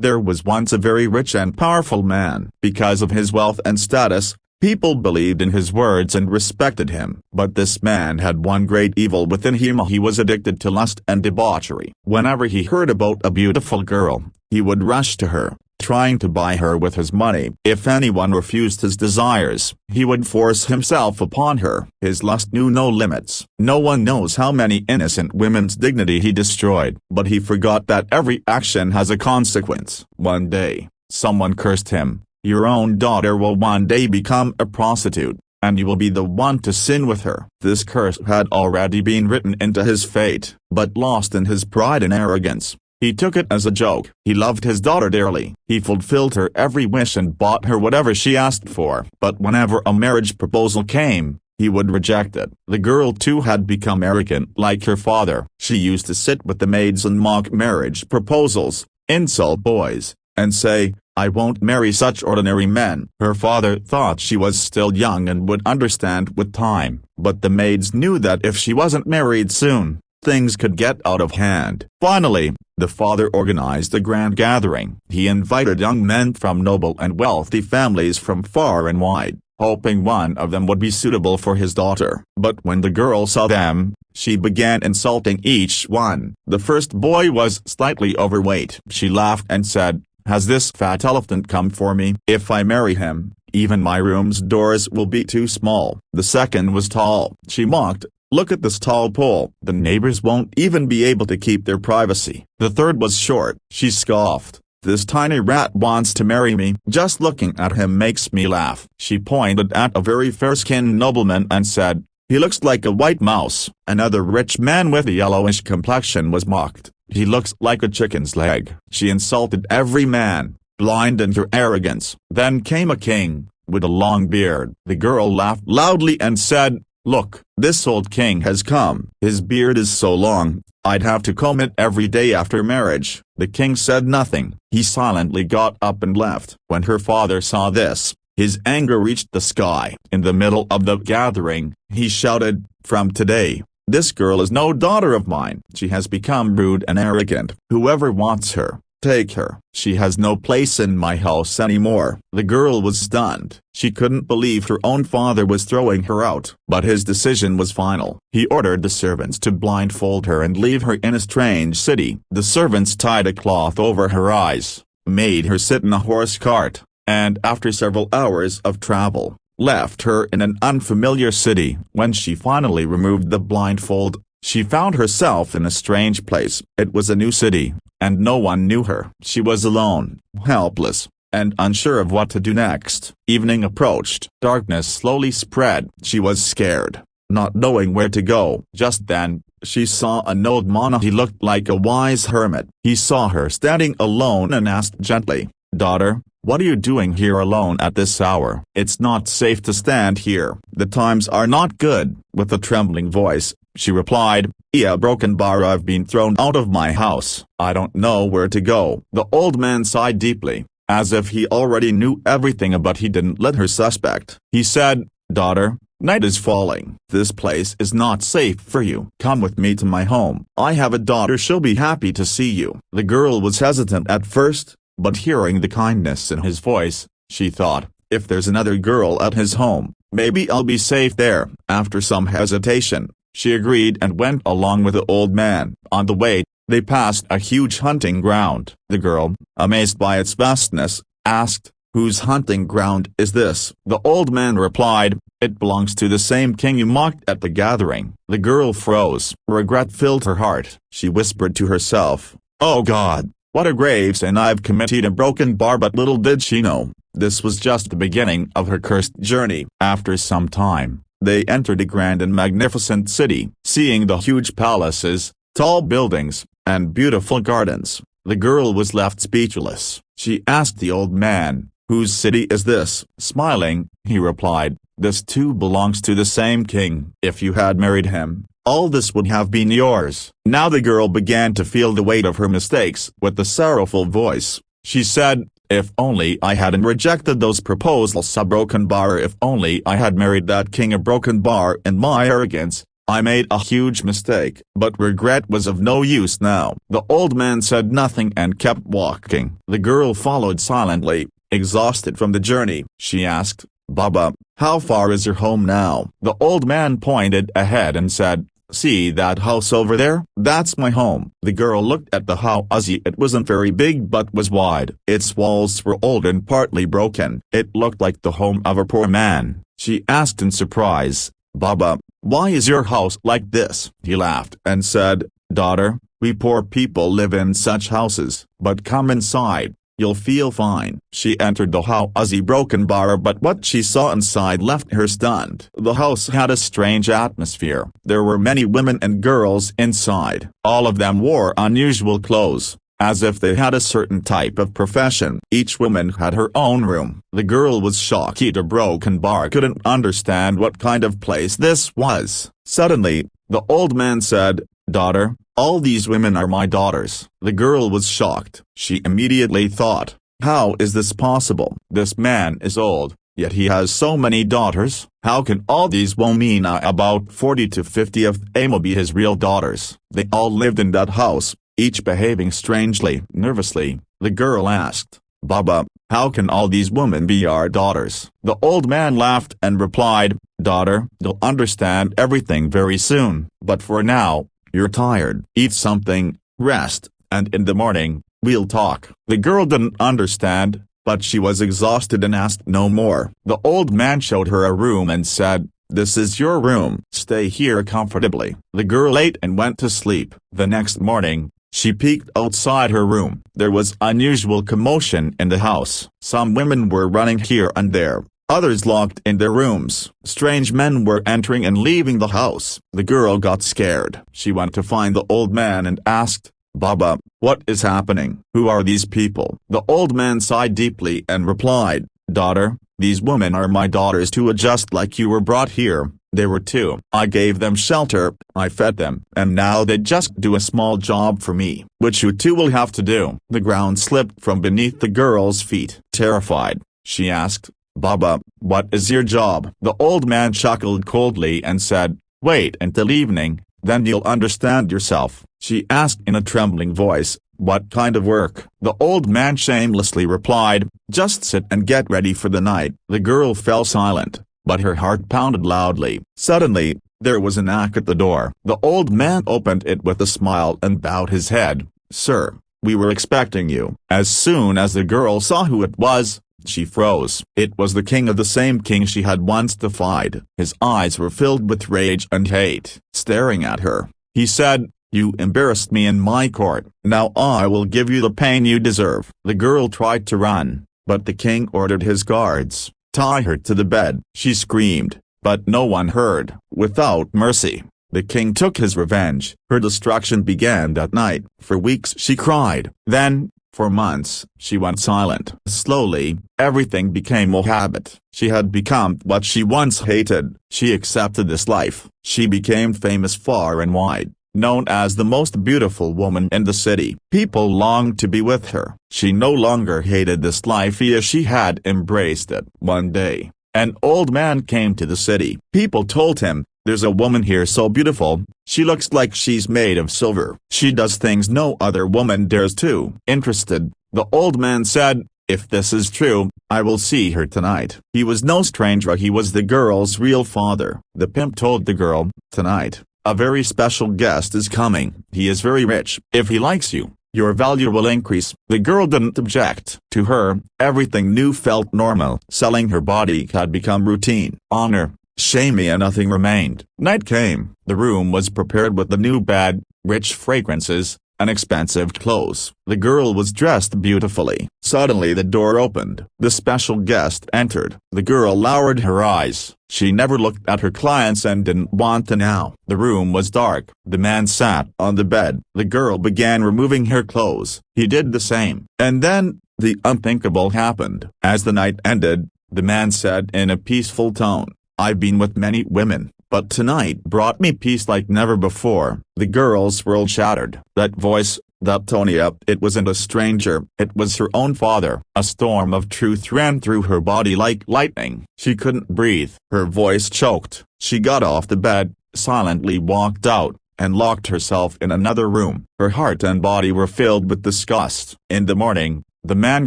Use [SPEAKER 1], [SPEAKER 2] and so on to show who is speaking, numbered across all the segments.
[SPEAKER 1] There was once a very rich and powerful man. Because of his wealth and status, people believed in his words and respected him. But this man had one great evil within him. He was addicted to lust and debauchery. Whenever he heard about a beautiful girl, he would rush to her, trying to buy her with his money. If anyone refused his desires, he would force himself upon her. His lust knew no limits. No one knows how many innocent women's dignity he destroyed. But he forgot that every action has a consequence. One day, someone cursed him. Your own daughter will one day become a prostitute, and you will be the one to sin with her. This curse had already been written into his fate, but lost in his pride and arrogance, he took it as a joke. He loved his daughter dearly. He fulfilled her every wish and bought her whatever she asked for. But whenever a marriage proposal came, he would reject it. The girl too had become arrogant like her father. She used to sit with the maids and mock marriage proposals, insult boys, and say, "I won't marry such ordinary men." Her father thought she was still young and would understand with time, but the maids knew that if she wasn't married soon, things could get out of hand. Finally, the father organized a grand gathering. He invited young men from noble and wealthy families from far and wide, hoping one of them would be suitable for his daughter. But when the girl saw them, she began insulting each one. The first boy was slightly overweight. She laughed and said, "Has this fat elephant come for me? If I marry him, even my room's doors will be too small." The second was tall. She mocked, "Look at this tall pole. The neighbors won't even be able to keep their privacy." The third was short. She scoffed, "This tiny rat wants to marry me. Just looking at him makes me laugh." She pointed at a very fair-skinned nobleman and said, "He looks like a white mouse." Another rich man with a yellowish complexion was mocked. "He looks like a chicken's leg." She insulted every man, blind in her arrogance. Then came a king, with a long beard. The girl laughed loudly and said, "Look, this old king has come. His beard is so long, I'd have to comb it every day after marriage." The king said nothing. He silently got up and left. When her father saw this, his anger reached the sky. In the middle of the gathering, he shouted, "From today, this girl is no daughter of mine. She has become rude and arrogant. Whoever wants her, take her. She has no place in my house anymore." The girl was stunned. She couldn't believe her own father was throwing her out. But his decision was final. He ordered the servants to blindfold her and leave her in a strange city. The servants tied a cloth over her eyes, made her sit in a horse cart, and after several hours of travel, left her in an unfamiliar city. When she finally removed the blindfold, she found herself in a strange place. It was a new city, and no one knew her. She was alone, helpless, and unsure of what to do next. Evening approached. Darkness slowly spread. She was scared, not knowing where to go. Just then, she saw an old man. He looked like a wise hermit. He saw her standing alone and asked gently, "Daughter, what are you doing here alone at this hour?" "It's not safe to stand here. The times are not good." With a trembling voice, she replied, "A broken bar. I've been thrown out of my house. I don't know where to go." The old man sighed deeply, as if he already knew everything, but he didn't let her suspect. He said, "Daughter, night is falling. This place is not safe for you. Come with me to my home. I have a daughter. She'll be happy to see you." The girl was hesitant at first, but hearing the kindness in his voice, she thought, "If there's another girl at his home, maybe I'll be safe there." After some hesitation, she agreed and went along with the old man. On the way, they passed a huge hunting ground. The girl, amazed by its vastness, asked, "Whose hunting ground is this?" The old man replied, "It belongs to the same king you mocked at the gathering." The girl froze. Regret filled her heart. She whispered to herself, "Oh God, what a grave sin I've committed, a broken bar." But little did she know, this was just the beginning of her cursed journey. After some time, they entered a grand and magnificent city. Seeing the huge palaces, tall buildings, and beautiful gardens, the girl was left speechless. She asked the old man, "Whose city is this?" Smiling, he replied, "This too belongs to the same king. If you had married him, all this would have been yours." Now the girl began to feel the weight of her mistakes. With a sorrowful voice, she said, "If only I hadn't rejected those proposals, a broken bar. If only I had married that king, a broken bar. In my arrogance, I made a huge mistake, but regret was of no use now." The old man said nothing and kept walking. The girl followed silently, exhausted from the journey. She asked, "Baba, how far is your home now?" The old man pointed ahead and said, "See that house over there? That's my home." The girl looked at the house. It wasn't very big but was wide. Its walls were old and partly broken. It looked like the home of a poor man. She asked in surprise, "Baba, why is your house like this?" He laughed and said, "Daughter, we poor people live in such houses. But come inside. You'll feel fine." She entered the house broken bar, but what she saw inside left her stunned. The house had a strange atmosphere. There were many women and girls inside. All of them wore unusual clothes, as if they had a certain type of profession. Each woman had her own room. The girl was shocked. The broken bar couldn't understand what kind of place this was. Suddenly, the old man said, "Daughter, all these women are my daughters." The girl was shocked. She immediately thought, "How is this possible? This man is old, yet he has so many daughters. How can all these women, about 40 to 50 of them, be his real daughters?" They all lived in that house, each behaving strangely. Nervously, the girl asked, "Baba, how can all these women be our daughters?" The old man laughed and replied, "Daughter, you'll understand everything very soon. But for now, you're tired. Eat something, rest, and in the morning, we'll talk." The girl didn't understand, but she was exhausted and asked no more. The old man showed her a room and said, "This is your room. Stay here comfortably." The girl ate and went to sleep. The next morning, she peeked outside her room. There was unusual commotion in the house. Some women were running here and there. Others locked in their rooms. Strange men were entering and leaving the house. The girl got scared. She went to find the old man and asked, "Baba, what is happening? Who are these people?" The old man sighed deeply and replied, "Daughter, these women are my daughters too, just like you were brought here. They were two. I gave them shelter, I fed them, and now they just do a small job for me, which you too will have to do." The ground slipped from beneath the girl's feet. Terrified, she asked, "Baba, what is your job?" The old man chuckled coldly and said, "Wait until evening, then you'll understand yourself." She asked in a trembling voice, "What kind of work?" The old man shamelessly replied, "Just sit and get ready for the night." The girl fell silent, but her heart pounded loudly. Suddenly, there was a knock at the door. The old man opened it with a smile and bowed his head. "Sir, we were expecting you." As soon as the girl saw who it was, she froze. It was the king of the same king she had once defied. His eyes were filled with rage and hate. Staring at her, he said, "You embarrassed me in my court. Now I will give you the pain you deserve." The girl tried to run, but the king ordered his guards, "Tie her to the bed." She screamed, but no one heard. Without mercy, the king took his revenge. Her destruction began that night. For weeks she cried. Then, for months, she went silent. Slowly, everything became a habit. She had become what she once hated. She accepted this life. She became famous far and wide, known as the most beautiful woman in the city. People longed to be with her. She no longer hated this life as she had embraced it. One day, an old man came to the city. People told him, "There's a woman here so beautiful, she looks like she's made of silver. She does things no other woman dares to." Interested, the old man said, "If this is true, I will see her tonight." He was no stranger. He was the girl's real father. The pimp told the girl, "Tonight, a very special guest is coming. He is very rich. If he likes you, your value will increase." The girl didn't object. To her, everything new felt normal. Selling her body had become routine. Honor, shame, and nothing remained. Night came. The room was prepared with the new bed, rich fragrances, and expensive clothes. The girl was dressed beautifully. Suddenly the door opened. The special guest entered. The girl lowered her eyes. She never looked at her clients and didn't want to now. The room was dark. The man sat on the bed. The girl began removing her clothes. He did the same. And then, the unthinkable happened. As the night ended, the man said in a peaceful tone, "I've been with many women, but tonight brought me peace like never before." The girl's world shattered. That voice, that Tonia, it wasn't a stranger, it was her own father. A storm of truth ran through her body like lightning. She couldn't breathe. Her voice choked. She got off the bed, silently walked out, and locked herself in another room. Her heart and body were filled with disgust. In the morning, the man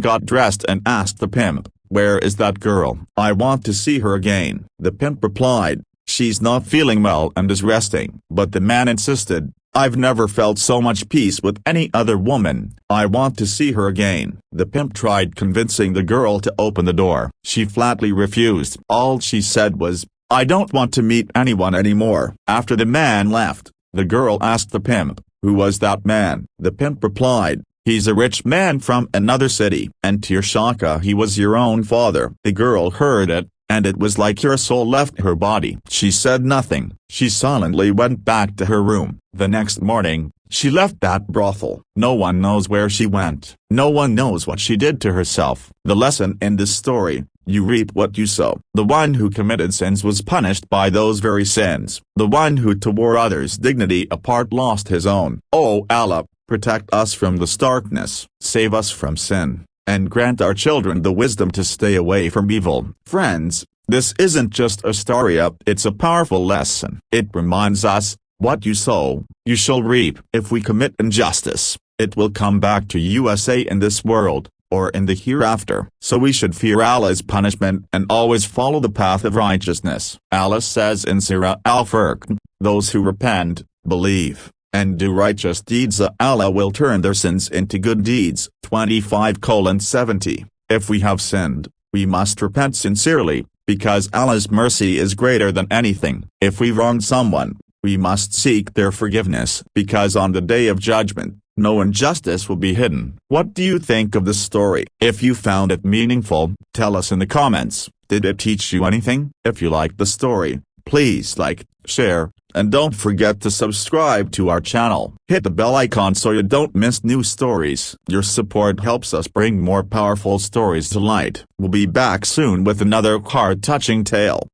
[SPEAKER 1] got dressed and asked the pimp, "Where is that girl? I want to see her again." The pimp replied, "She's not feeling well and is resting." But the man insisted, "I've never felt so much peace with any other woman. I want to see her again." The pimp tried convincing the girl to open the door. She flatly refused. All she said was, "I don't want to meet anyone anymore." After the man left, the girl asked the pimp, "Who was that man?" The pimp replied, "He's a rich man from another city. And to your shaka, he was your own father." The girl heard it, and it was like her soul left her body. She said nothing. She silently went back to her room. The next morning, she left that brothel. No one knows where she went. No one knows what she did to herself. The lesson in this story: you reap what you sow. The one who committed sins was punished by those very sins. The one who tore others' dignity apart lost his own. Oh Allah, protect us from this darkness, save us from sin, and grant our children the wisdom to stay away from evil. Friends, this isn't just a story, it's a powerful lesson. It reminds us, what you sow, you shall reap. If we commit injustice, it will come back to USA in this world, or in the hereafter. So we should fear Allah's punishment and always follow the path of righteousness. Allah says in Surah Al-Furqan, "Those who repent, believe, and do righteous deeds, Allah will turn their sins into good deeds." 25:70. If we have sinned, we must repent sincerely, because Allah's mercy is greater than anything. If we wronged someone, we must seek their forgiveness, because on the day of judgment, no injustice will be hidden. What do you think of this story? If you found it meaningful, tell us in the comments. Did it teach you anything? If you liked the story, please like, share, and don't forget to subscribe to our channel. Hit the bell icon so you don't miss new stories. Your support helps us bring more powerful stories to light. We'll be back soon with another heart-touching tale.